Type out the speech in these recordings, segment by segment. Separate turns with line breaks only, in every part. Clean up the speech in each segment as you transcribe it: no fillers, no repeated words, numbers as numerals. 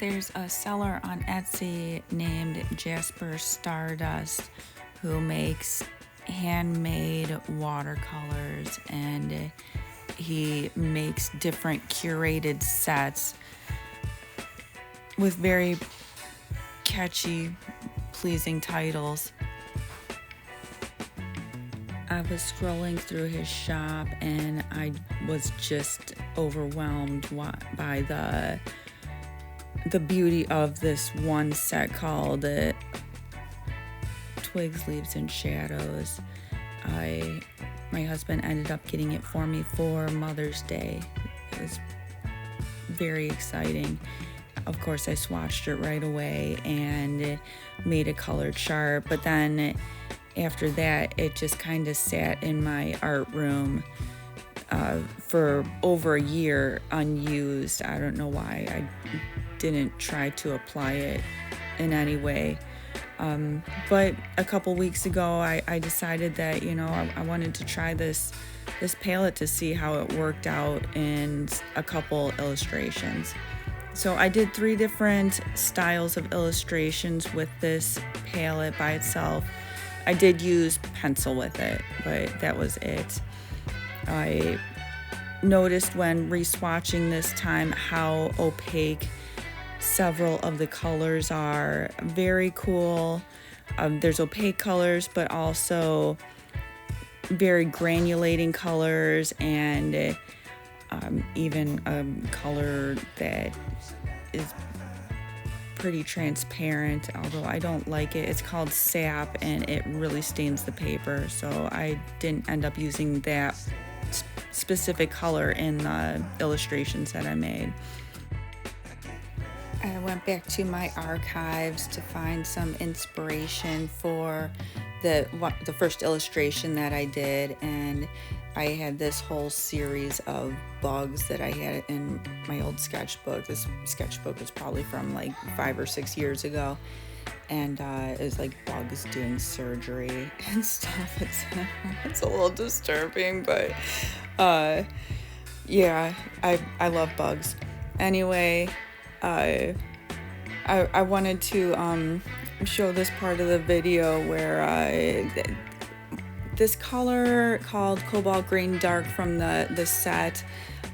There's a seller on Etsy named Jazper Stardust who makes handmade watercolors, and he makes different curated sets with very catchy, pleasing titles. I was scrolling through his shop and I was just overwhelmed by the beauty of this one set called Twigs, Leaves, and Shadows. My husband ended up getting it for me for Mother's Day. It was very exciting. Of course, I swatched it right away and made a colored chart, but then after that, it just kind of sat in my art room for over a year unused. I don't know why I didn't try to apply it in any way. But a couple weeks ago, I decided that, I wanted to try this palette to see how it worked out in a couple illustrations. So I did 3 different styles of illustrations with this palette by itself. I did use pencil with it, but that was it. I noticed when re-swatching this time how opaque several of the colors are. Very cool. There's opaque colors, but also very granulating colors, and even a color that is pretty transparent, although I don't like it. It's called sap, and it really stains the paper, so I didn't end up using that specific color in the illustrations that I made. I went back to my archives to find some inspiration for the first illustration that I did, and I had this whole series of bugs that I had in my old sketchbook. This sketchbook is probably from like 5 or 6 years ago, and it was like bugs doing surgery and stuff. It's a little disturbing, but yeah, I love bugs. Anyway, I wanted to show this part of the video where this color called Cobalt Green Dark from the set,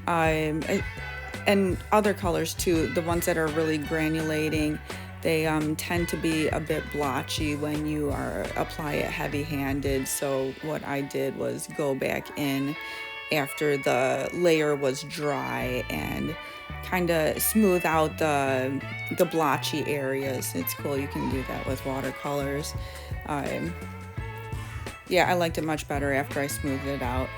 and other colors too, the ones that are really granulating, they tend to be a bit blotchy when you apply it heavy-handed. So what I did was go back in after the layer was dry and kind of smooth out the blotchy areas. It's cool, you can do that with watercolors. Yeah, I liked it much better after I smoothed it out.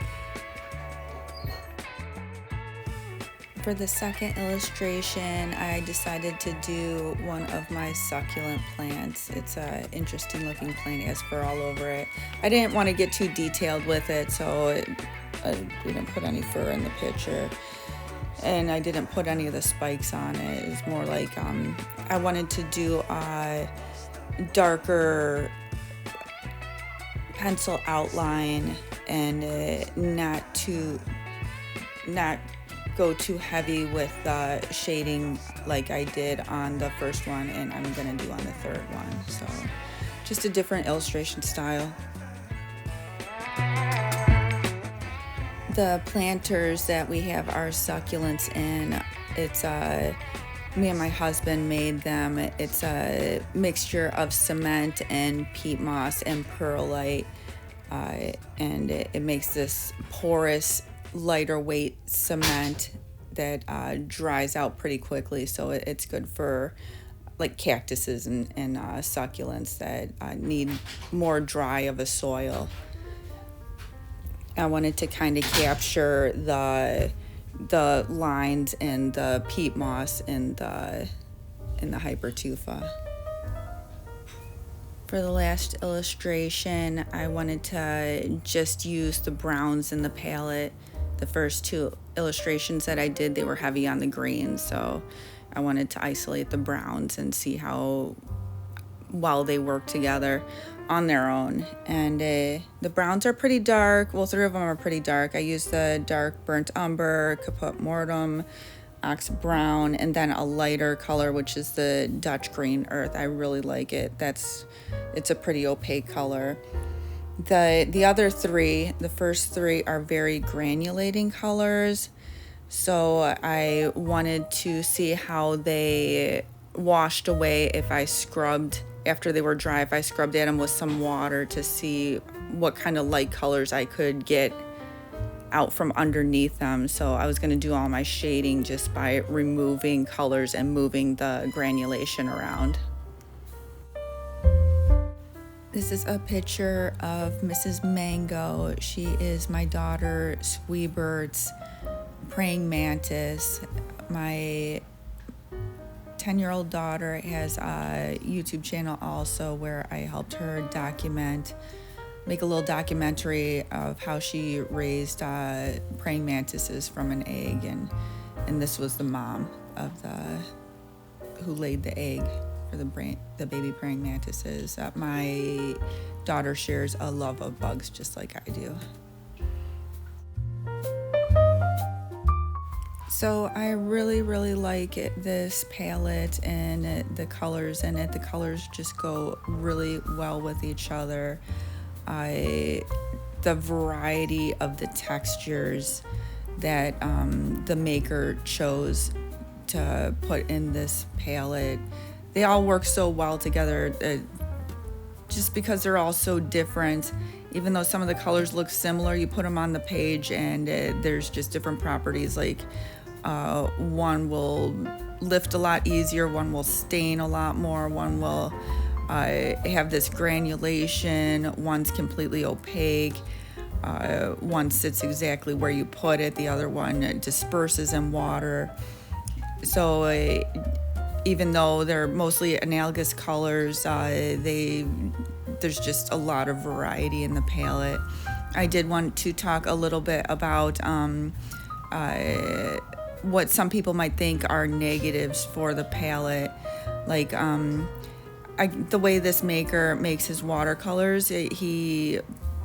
For the second illustration, I decided to do one of my succulent plants. It's an interesting looking plant, it has fur all over it. I didn't want to get too detailed with it, so I didn't put any fur in the picture. And I didn't put any of the spikes on it. It's more like I wanted to do a darker pencil outline and not go too heavy with the shading like I did on the first one, and I'm gonna do on the third one. So just a different illustration style. The planters that we have are succulents in. It's me and my husband made them. It's a mixture of cement and peat moss and perlite, and it makes this porous, lighter weight cement that dries out pretty quickly. So it's good for like cactuses and succulents that need more dry of a soil. I wanted to kind of capture the lines and the peat moss in the hypertufa. For the last illustration, I wanted to just use the browns in the palette. The first 2 illustrations that I did, they were heavy on the greens, so I wanted to isolate the browns and see how well they work together on their own. And the browns are pretty dark. Well, 3 of them are pretty dark. I used the dark burnt umber, caput mortem, ox brown, and then a lighter color, which is the Dutch green earth. I really like it. It's a pretty opaque color. The other three, the first three, are very granulating colors. So I wanted to see how they washed away if I scrubbed, after they were dry, if I scrubbed at them with some water to see what kind of light colors I could get out from underneath them. So I was going to do all my shading just by removing colors and moving the granulation around. This is a picture of Mrs. Mango. She is my daughter Sweebert's praying mantis. My 10-year-old daughter has a YouTube channel also where I helped her make a little documentary of how she raised praying mantises from an egg, and this was the mom of who laid the egg for the baby praying mantises. My daughter shares a love of bugs just like I do. So I really like this palette and the colors in it. The colors just go really well with each other. The variety of the textures that the maker chose to put in this palette, they all work so well together, just because they're all so different. Even though some of the colors look similar, you put them on the page and there's just different properties. Like one will lift a lot easier, one will stain a lot more, one will have this granulation, one's completely opaque, one sits exactly where you put it, the other one disperses in water. So even though they're mostly analogous colors, there's just a lot of variety in the palette. I did want to talk a little bit about what some people might think are negatives for the palette. Like the way this maker makes his watercolors, he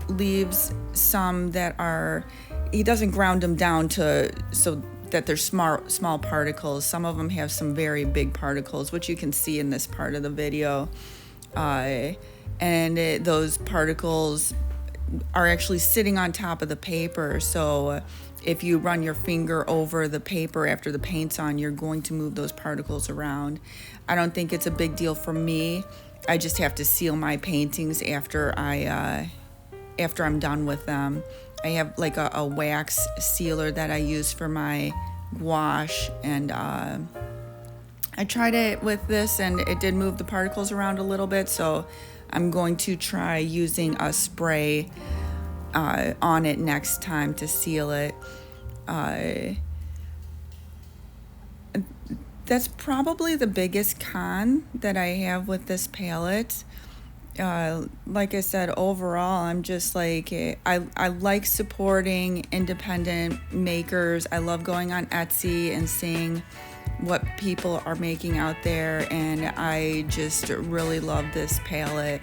leaves some that he doesn't ground them down so that they're small particles. Some of them have some very big particles, which you can see in this part of the video. And those particles are actually sitting on top of the paper. So if you run your finger over the paper after the paint's on, you're going to move those particles around. I don't think it's a big deal for me. I just have to seal my paintings after I'm done with them. I have like a wax sealer that I use for my gouache, and I tried it with this and it did move the particles around a little bit, so I'm going to try using a spray on it next time to seal it. That's probably the biggest con that I have with this palette. Like I said, overall, I'm just like, I like supporting independent makers. I love going on Etsy and seeing what people are making out there, and I just really love this palette,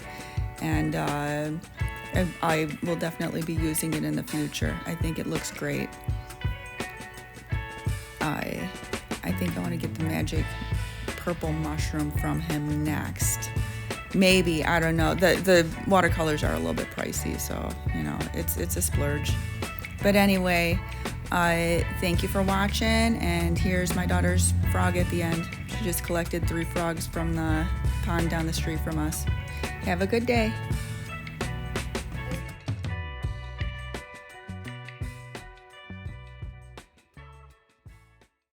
and I will definitely be using it in the future. I think it looks great. I think I want to get the magic purple mushroom from him next. Maybe, I don't know. The watercolors are a little bit pricey, so it's a splurge. But anyway, thank you for watching, and here's my daughter's frog at the end. She just collected 3 frogs from the pond down the street from us. Have a good day.